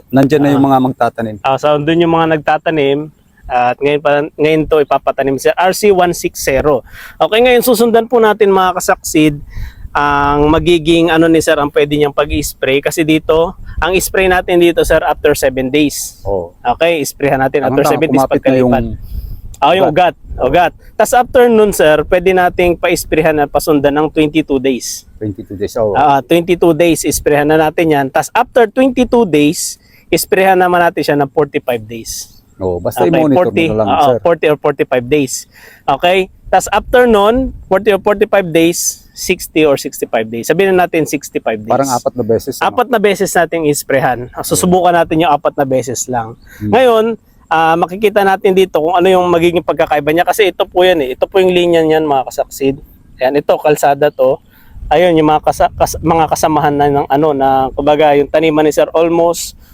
Nandyan na yung mga magtatanim. So doon yung mga nagtatanim. At ngayon to ipapatanim sa RC160. Okay, ngayon susundan po natin mga kasaksid ang magiging ano ni sir ang pwede niyang pag-spray kasi dito ang spray natin dito sir after 7 days. Oh. Okay, sprayhan natin after 7 days Kumapit na pagkalipat. Yung ugat. Tapos after nun sir, pwede nating pa-sprayhan at pasundan ng 22 days. 22 days. Oh. 22 days sprayhan na natin yan. Tapos after 22 days, sprayhan naman natin siya ng 45 days. Oh, basta i-monitor mo na lang, sir. 40 or 45 days. Okay? Tapos after nun, 40 or 45 days, 60 or 65 days. Sabihin na natin 65 days. Parang 4 na beses. Apat na beses natin i-sprayhan. Susubukan natin yung 4 na beses lang. Ngayon, makikita natin dito kung ano yung magiging pagkakaiba niya. Kasi ito po yan eh. Ito po yung linya niyan mga kasaksid. Ayan, ito, kalsada to. Ayun, yung mga kasamahan na ng ano, na kumbaga yung taniman ni sir almost